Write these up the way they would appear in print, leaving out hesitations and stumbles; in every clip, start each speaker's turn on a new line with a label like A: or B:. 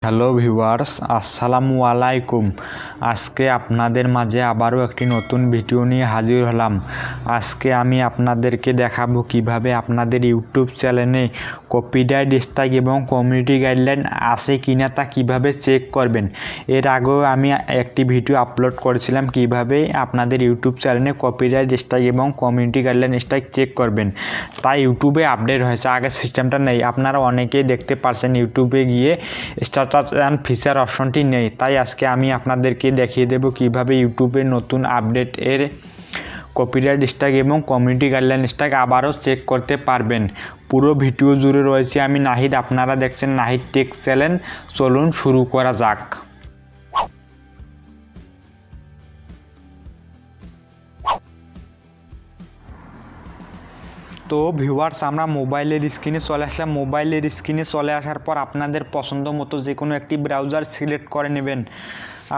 A: Hello viewers, আসসালামু আলাইকুম। আজকে আপনাদের মাঝে আবারও একটি নতুন ভিডিও নিয়ে হাজির হলাম। আজকে আমি আপনাদেরকে দেখাবো কিভাবে আপনাদের ইউটিউব চ্যানেলে কপিরাইট স্ট্রাইক এবং কমিউনিটি গাইডলাইন আছে কিনা তা কিভাবে চেক করবেন। এর আগেও আমি একটি ভিডিও আপলোড করেছিলাম কিভাবে আপনাদের ইউটিউব চ্যানেলে কপিরাইট স্ট্রাইক এবং কমিউনিটি গাইডলাইন স্ট্রাইক চেক করবেন। তাই ইউটিউবে আপডেট হয়েছে, আগের সিস্টেমটা নেই। আপনারা অনেকেই দেখতে পারছেন ইউটিউবে গিয়ে স্ট্যাটাস অ্যান্ড ফিচার অপশনটি নেই। তাই আজকে আমি আপনাদেরকে দেখিয়ে দেব কিভাবে ইউটিউবে নতুন আপডেট এর কপিরাইট স্ট্রাইক এবং কমিউনিটি গাইডলাইন স্ট্রাইক আবারও চেক করতে পারবেন। পুরো ভিডিও জুড়ে রয়েছে আমি নাহিদ, আপনারা দেখছেন নাহিদ টেক চ্যানেল। চলুন শুরু করা যাক। তো ভিউয়ার্স, আমরা মোবাইলের স্ক্রিনে চলে আসলাম। মোবাইলের স্ক্রিনে চলে আসার পর আপনাদের পছন্দ মতো যে কোনো একটি ব্রাউজার সিলেক্ট করে নেবেন।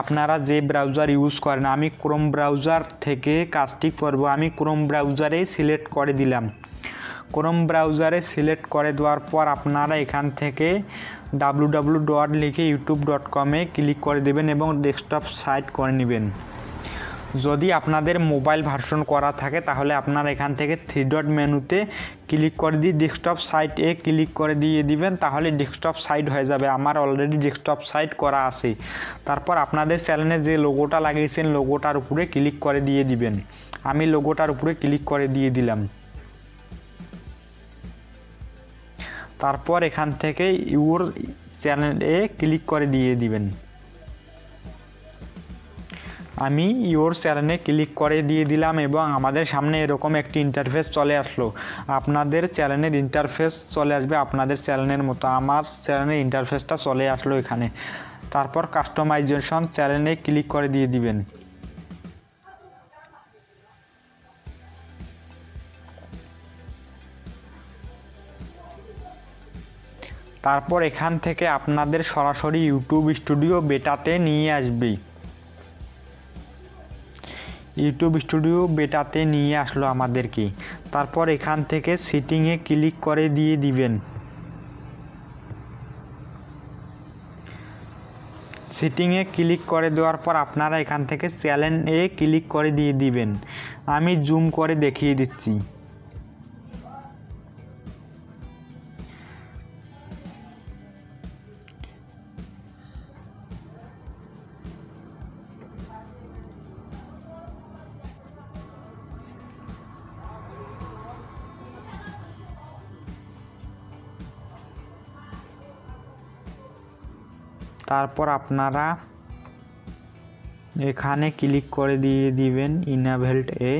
A: আপনারা যে ব্রাউজার ইউজ করেন, আমি ক্রোম ব্রাউজার থেকে কাজটি করব। আমি ক্রোম ব্রাউজারেই সিলেক্ট করে দিলাম। ক্রোম ব্রাউজারে সিলেক্ট করে দেওয়ার পর আপনারা এখান থেকে www লিখে youtube.com ক্লিক করে দেবেন এবং ডেস্কটপ সাইট করে নেবেন। যদি আপনাদের মোবাইল ভার্সন করা থাকে তাহলে আপনারা এখান থেকে 3 ডট মেনুতে ক্লিক করে দিয়ে ডেস্কটপ সাইটে ক্লিক করে দিয়ে দিবেন, তাহলে ডেস্কটপ সাইট হয়ে যাবে। আমার অলরেডি ডেস্কটপ সাইট করা আছে। তারপর আপনাদের চ্যানেলে যে লোগোটা লাগিয়েছেন লোগোটার উপরে ক্লিক করে দিয়ে দিবেন। আমি লোগোটার উপরে ক্লিক করে দিয়ে দিলাম। তারপর এখান থেকে ইউর চ্যানেলে ক্লিক করে দিয়ে দিবেন। আমি ইওর চ্যানেলে ক্লিক করে দিয়ে দিলাম এবং আমাদের সামনে এরকম একটি ইন্টারফেস চলে আসলো। আপনাদের চ্যানেলের ইন্টারফেস চলে আসবে আপনাদের চ্যানেলের মতো। আমার চ্যানেলের ইন্টারফেসটা চলে আসলো এখানে। তারপর কাস্টমাইজেশন চ্যানেলে ক্লিক করে দিয়ে দিবেন। তারপর এখান থেকে আপনাদের সরাসরি ইউটিউব স্টুডিও বেটাতে নিয়ে আসবে। ইউটিউব স্টুডিও বেটাতে নিয়ে আসলো আমাদেরকে। তারপর এখান থেকে সেটিংয়ে ক্লিক করে দিয়ে দিবেন। সেটিংয়ে ক্লিক করে দেওয়ার পর আপনারা এখান থেকে চ্যানেলে ক্লিক করে দিয়ে দিবেন। আমি জুম করে দেখিয়ে দিচ্ছি। তারপর আপনারা এখানে ক্লিক করে দিয়ে দিবেন ইনেবলড এ।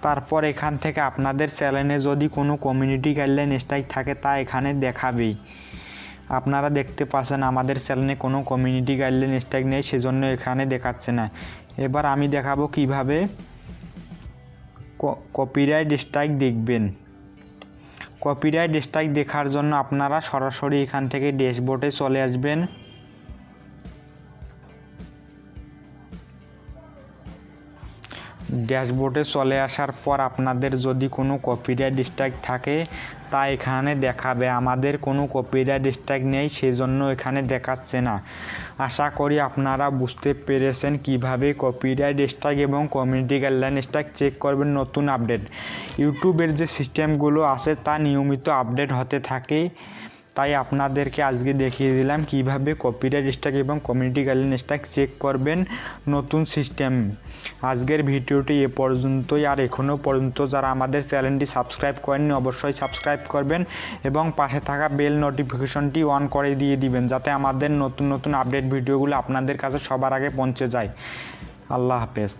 A: তারপর এখান থেকে আপনাদের চ্যানেলে যদি কোনো কমিউনিটি গাইডলাইন স্ট্রাইক থাকে তা এখানে দেখাবেই। আপনারা দেখতে পাচ্ছেন আমাদের চ্যানেলে কোনো কমিউনিটি গাইডলাইন স্ট্রাইক নেই, সেজন্য এখানে দেখাচ্ছে না। এবার আমি দেখাবো কিভাবে কপিরাইট স্ট্রাইক দেখবেন। কপিরাইট স্ট্রাইক দেখার জন্য আপনারা সরাসরি এখান থেকে ড্যাশবোর্ডে চলে আসবেন। ড্যাশবোর্ডে চলে আসার পর আপনাদের যদি কোনো কপিরাইট স্ট্রাইক থাকে তা এখানে দেখাবে। আমাদের কোনো কপিরাইট স্ট্রাইক নেই, সেজন্য এখানে দেখাচ্ছে না। আশা করি আপনারা বুঝতে পেরেছেন কিভাবে কপিরাইট স্ট্রাইক এবং কমিউনিটি গাইডলাইন স্ট্রাইক চেক করবেন। নতুন আপডেট ইউটিউবের যে সিস্টেমগুলো আছে তা নিয়মিত আপডেট হতে থাকে, তাই আপনাদেরকে আজকে দেখিয়ে দিলাম কিভাবে কপিরাইট স্ট্রাইক এবং কমিউনিটি গাইডলাইন স্ট্রাইক চেক করবেন নতুন সিস্টেম। আজকের ভিডিওটি এ পর্যন্তই। আর এখনও পর্যন্ত যারা আমাদের চ্যানেলটি সাবস্ক্রাইব করেননি অবশ্যই সাবস্ক্রাইব করবেন এবং পাশে থাকা বেল নোটিফিকেশনটি অন করে দিয়ে দিবেন, যাতে আমাদের নতুন নতুন আপডেট ভিডিওগুলো আপনাদের কাছে সবার আগে পৌঁছে যায়। আল্লাহ হাফেজ।